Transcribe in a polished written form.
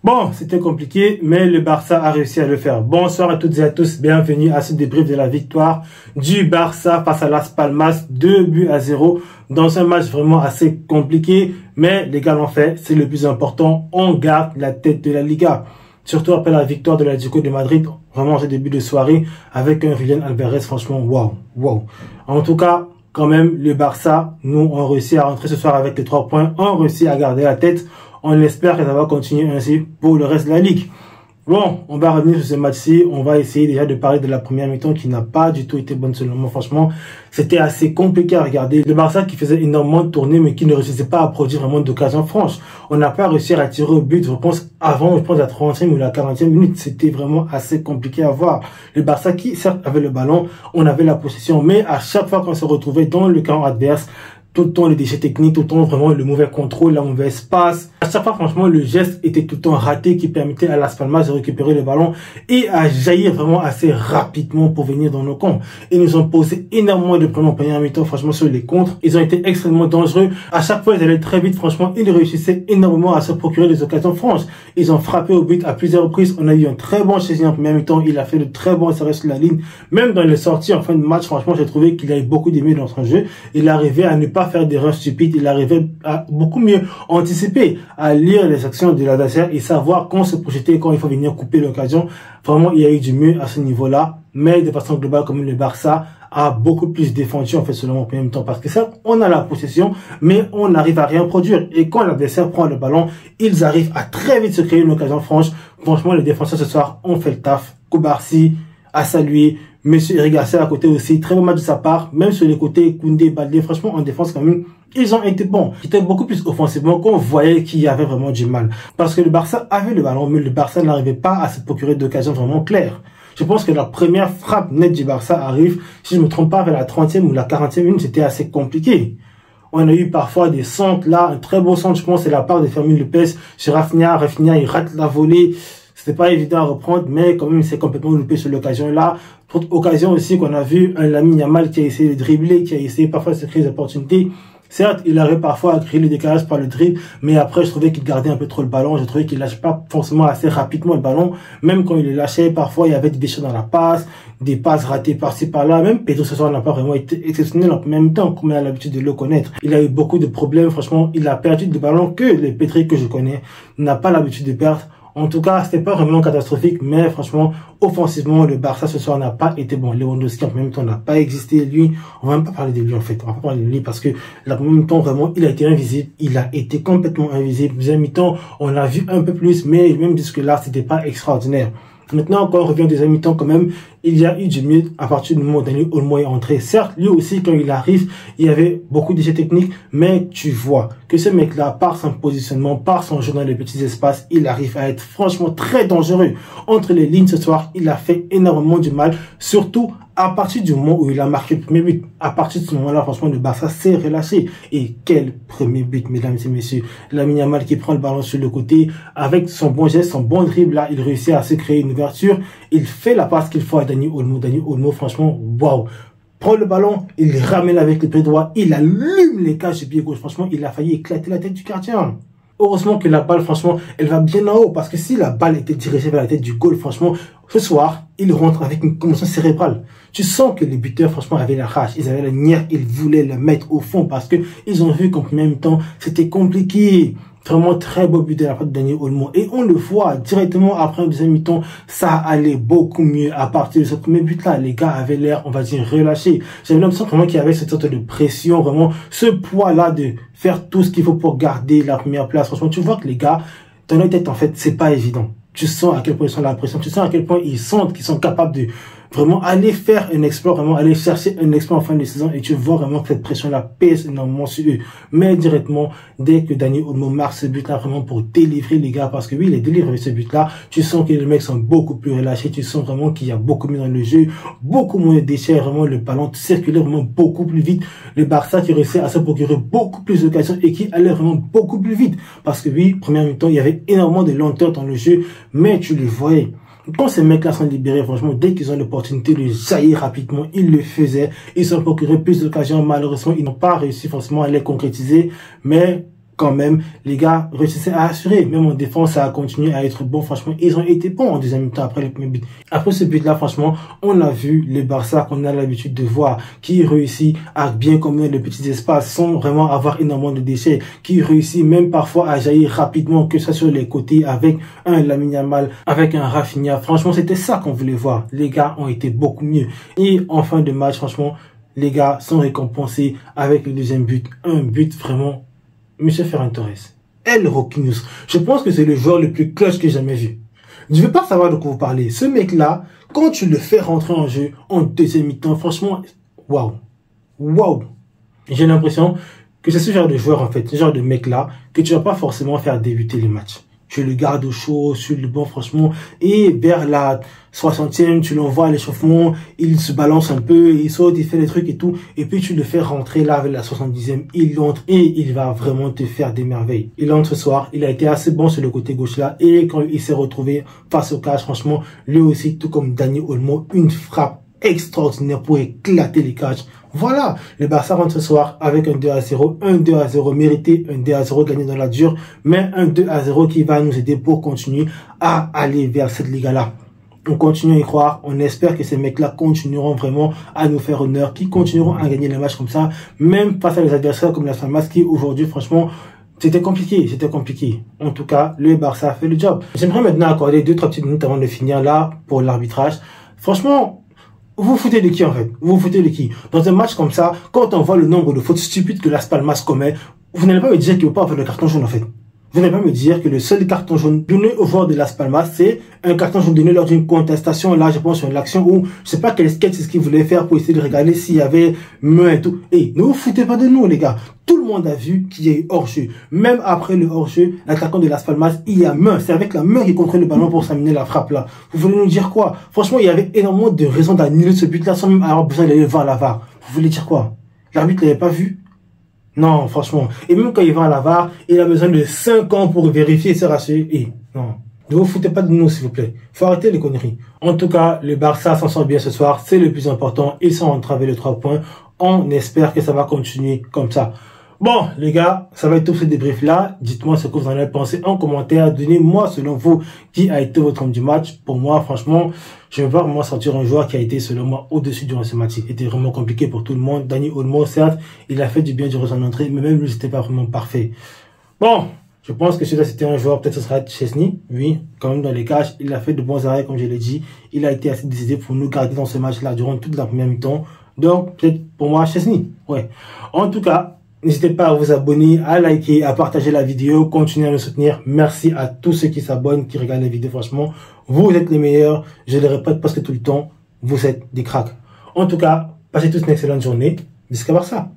Bon, c'était compliqué, mais le Barça a réussi à le faire. Bonsoir à toutes et à tous, bienvenue à ce débrief de la victoire du Barça face à Las Palmas, 2-0, dans un match vraiment assez compliqué, mais les gars l'ont fait, c'est le plus important, on garde la tête de la Liga. Surtout après la victoire de l'Atlético de Madrid, vraiment ce début de soirée, avec un Julián Álvarez, franchement, waouh. En tout cas, quand même, le Barça, nous, on réussi à rentrer ce soir avec les 3 points, on réussit à garder la tête. On espère que ça va continuer ainsi pour le reste de la Ligue. Bon, on va revenir sur ce match-ci. On va essayer déjà de parler de la première mi-temps qui n'a pas du tout été bonne selon moi. Franchement, c'était assez compliqué à regarder. Le Barça qui faisait énormément de tournées mais qui ne réussissait pas à produire vraiment d'occasions franches. On n'a pas réussi à tirer au but, je pense, avant, la 30e ou la 40e minute. C'était vraiment assez compliqué à voir. Le Barça qui, certes, avait le ballon, on avait la possession, mais à chaque fois qu'on se retrouvait dans le camp adverse, tout le temps les déchets techniques, tout le temps vraiment le mauvais contrôle, la mauvaise passe. À chaque fois, franchement, le geste était tout le temps raté qui permettait à Las Palmas de récupérer le ballon et à jaillir vraiment assez rapidement pour venir dans nos camps. Ils nous ont posé énormément de problèmes en première mi-temps, franchement, sur les contres. Ils ont été extrêmement dangereux. À chaque fois, ils allaient très vite, franchement, ils réussissaient énormément à se procurer des occasions franches. Ils ont frappé au but à plusieurs reprises. On a eu un très bon Chesney en première mi-temps. Il a fait de très bons arrêts sur la ligne. Même dans les sorties en fin de match, franchement, j'ai trouvé qu'il avait beaucoup d'aimer dans son jeu. Il arrivait à ne pas faire d'erreurs stupides, il arrivait à beaucoup mieux anticiper, à lire les actions de l'adversaire et savoir quand se projeter, quand il faut venir couper l'occasion. Vraiment, il y a eu du mieux à ce niveau-là, mais de façon globale, comme le Barça a beaucoup plus défendu, en fait, selon mon premier temps, parce que ça, on a la possession, mais on n'arrive à rien produire. Et quand l'adversaire prend le ballon, ils arrivent à très vite se créer une occasion franche. Franchement, les défenseurs ce soir ont fait le taf. Koubarsi à saluer. Monsieur Eric Garcia à côté aussi, très bon match de sa part, même sur les côtés, Koundé, Baldé, franchement en défense quand même, ils ont été bons. C'était beaucoup plus offensivement qu'on voyait qu'il y avait vraiment du mal. Parce que le Barça avait le ballon, mais le Barça n'arrivait pas à se procurer d'occasions vraiment claires. Je pense que la première frappe nette du Barça arrive, si je ne me trompe pas, vers la 30e ou la 40e minute, c'était assez compliqué. On a eu parfois des centres là, un très beau centre, je pense, c'est la part de Fermin Lopez sur Rafinha. Rafinha, il rate la volée. C'était pas évident à reprendre, mais quand même, il s'est complètement loupé sur l'occasion là. Autre occasion aussi qu'on a vu, un Lamine Yamal qui a essayé de dribbler, qui a essayé parfois de se créer des opportunités. Certes, il arrive parfois à créer le décalage par le dribble, mais après, je trouvais qu'il gardait un peu trop le ballon. Je trouvais qu'il lâche pas forcément assez rapidement le ballon. Même quand il le lâchait, parfois, il y avait des déchets dans la passe, des passes ratées par-ci, par-là. Même Pedro ce soir n'a pas vraiment été exceptionnel en même temps, comme on a l'habitude de le connaître. Il a eu beaucoup de problèmes. Franchement, il a perdu des ballons que les Pedri que je connais n'a pas l'habitude de perdre. En tout cas, c'était pas vraiment catastrophique, mais franchement, offensivement, le Barça ce soir n'a pas été bon. Lewandowski en même temps n'a pas existé. Lui, on va même pas parler de lui en fait. On va pas parler de lui parce que en même temps, vraiment, il a été invisible. Il a été complètement invisible. Deuxième mi-temps, on l'a vu un peu plus, mais même jusque là, c'était pas extraordinaire. Maintenant, quand on revient au deuxième mi-temps, quand même, il y a eu du mieux à partir du moment où Dani Olmo est entré. Certes, lui aussi, quand il arrive, il y avait beaucoup d'essais techniques, mais tu vois que ce mec-là, par son positionnement, par son jeu dans les petits espaces, il arrive à être franchement très dangereux. Entre les lignes ce soir, il a fait énormément du mal, surtout à partir du moment où il a marqué le premier but. À partir de ce moment-là, franchement, le Barça s'est relâché. Et quel premier but, mesdames et messieurs. Lamine Yamal qui prend le ballon sur le côté, avec son bon geste, son bon dribble, là, il réussit à se créer une ouverture. Il fait la passe qu'il faut à Dani Olmo. Dani Olmo, franchement, waouh. Prend le ballon, il ramène avec le pied droit, il allume les cages du pied gauche. Franchement, il a failli éclater la tête du gardien. Heureusement que la balle, franchement, elle va bien en haut. Parce que si la balle était dirigée vers la tête du goal, franchement, ce soir, il rentre avec une commotion cérébrale. Tu sens que les buteurs, franchement, avaient la rage. Ils avaient la nière, ils voulaient le mettre au fond parce que ils ont vu qu'en même temps, c'était compliqué. Vraiment très beau but de la part de Dani Olmo. Et on le voit directement après un deuxième mi-temps, ça allait beaucoup mieux à partir de ce premier but-là. Les gars avaient l'air, on va dire, relâchés. J'avais l'impression vraiment qu'il y avait cette sorte de pression, vraiment ce poids-là de faire tout ce qu'il faut pour garder la première place. Franchement, tu vois que les gars, dans leur tête, en fait, c'est pas évident. Tu sens à quel point ils sont la pression, tu sens à quel point ils sentent qu'ils sont capables de vraiment aller faire un exploit, vraiment aller chercher un exploit en fin de saison et tu vois vraiment que cette pression-là pèse énormément sur eux. Mais directement, dès que Dani Olmo marque ce but-là vraiment pour délivrer les gars, parce que oui, il est délivré ce but-là, tu sens que les mecs sont beaucoup plus relâchés, tu sens vraiment qu'il y a beaucoup mieux dans le jeu, beaucoup moins de déchets, vraiment le ballon circulait vraiment beaucoup plus vite. Le Barça qui réussit à se procurer beaucoup plus d'occasions et qui allait vraiment beaucoup plus vite. Parce que oui, première mi-temps, il y avait énormément de lenteur dans le jeu, mais tu les voyais. Quand ces mecs-là sont libérés, franchement, dès qu'ils ont l'opportunité de jaillir rapidement, ils le faisaient. Ils se procuraient plus d'occasions. Malheureusement, ils n'ont pas réussi forcément à les concrétiser. Mais quand même, les gars réussissaient à assurer. Même en défense, ça a continué à être bon. Franchement, ils ont été bons en deuxième mi-temps après le premier but. Après ce but-là, franchement, on a vu les Barça qu'on a l'habitude de voir, qui réussit à bien combiner les petits espaces sans vraiment avoir énormément de déchets, qui réussit même parfois à jaillir rapidement, que ce soit sur les côtés avec un Lamine Yamal, avec un Rafinha. Franchement, c'était ça qu'on voulait voir. Les gars ont été beaucoup mieux. Et en fin de match, franchement, les gars sont récompensés avec le deuxième but. Un but vraiment... Monsieur Ferran Torres, El Roquinhos, je pense que c'est le joueur le plus clutch que j'ai jamais vu. Je ne veux pas savoir de quoi vous parlez. Ce mec-là, quand tu le fais rentrer en jeu en deuxième mi-temps, franchement, waouh. Waouh. J'ai l'impression que c'est ce genre de joueur, en fait, ce genre de mec-là, que tu ne vas pas forcément faire débuter les matchs. Tu le gardes au chaud, sur le banc, franchement, et vers la 60e, tu l'envoies à l'échauffement, il se balance un peu, il saute, il fait des trucs et tout, et puis tu le fais rentrer là avec la 70e, il entre et il va vraiment te faire des merveilles. Il entre ce soir, il a été assez bon sur le côté gauche là, et quand il s'est retrouvé face au cage, franchement, lui aussi, tout comme Dani Olmo, une frappe extraordinaire pour éclater les cages. Voilà, le Barça rentre ce soir avec un 2-0, un 2-0 mérité, un 2-0 gagné dans la dure, mais un 2-0 qui va nous aider pour continuer à aller vers cette Liga-là. On continue à y croire, on espère que ces mecs-là continueront vraiment à nous faire honneur, qui continueront à gagner les matchs comme ça, même face à des adversaires comme la Las Palmas qui aujourd'hui, franchement, c'était compliqué, c'était compliqué. En tout cas, le Barça a fait le job. J'aimerais maintenant accorder 2-3 petites minutes avant de finir là pour l'arbitrage. Franchement, vous vous foutez de qui en fait? Vous vous foutez de qui? Dans un match comme ça, quand on voit le nombre de fautes stupides que Las Palmas commet, vous n'allez pas me dire qu'il ne peut pas avoir le carton jaune en fait. Vous n'allez pas me dire que le seul carton jaune donné aux joueurs de Las Palmas, c'est un carton jaune donné lors d'une contestation. Là, je pense sur une action où je sais pas quel sketch c'est ce qu'ils voulaient faire pour essayer de regarder s'il y avait main et tout. Et ne vous foutez pas de nous les gars. Tout le monde a vu qu'il y a eu hors-jeu. Même après le hors-jeu, l'attaquant de Las Palmas, il y a main. C'est avec la main qu'il contrôle le ballon pour s'amener la frappe là. Vous voulez nous dire quoi? Franchement, il y avait énormément de raisons d'annuler ce but-là sans même avoir besoin d'aller voir la VAR. Vous voulez dire quoi? L'arbitre l'avait pas vu? Non, franchement. Et même quand il va à la VAR, il a besoin de 5 ans pour vérifier et se rassurer. Et non. Ne vous foutez pas de nous, s'il vous plaît. Faut arrêter les conneries. En tout cas, le Barça s'en sort bien ce soir. C'est le plus important. Ils sont entravés les 3 points. On espère que ça va continuer comme ça. Bon, les gars, ça va être tout ce débrief-là. Dites-moi ce que vous en avez pensé en commentaire. Donnez-moi, selon vous, qui a été votre homme du match. Pour moi, franchement, je ne veux pas vraiment sortir un joueur qui a été, selon moi, au-dessus durant ce match. C'était vraiment compliqué pour tout le monde. Dani Olmo, certes, il a fait du bien durant son entrée, mais même lui, c'était pas vraiment parfait. Bon, je pense que celui-là, c'était un joueur, peut-être ce sera Chesney. Oui, quand même dans les cages, il a fait de bons arrêts, comme je l'ai dit. Il a été assez décidé pour nous garder dans ce match-là durant toute la première mi-temps. Donc, peut-être pour moi, Chesney. Ouais. En tout cas, n'hésitez pas à vous abonner, à liker, à partager la vidéo, continuez à nous soutenir. Merci à tous ceux qui s'abonnent, qui regardent les vidéos. Franchement, vous êtes les meilleurs. Je le répète parce que tout le temps, vous êtes des cracks. En tout cas, passez tous une excellente journée. Visca Barça.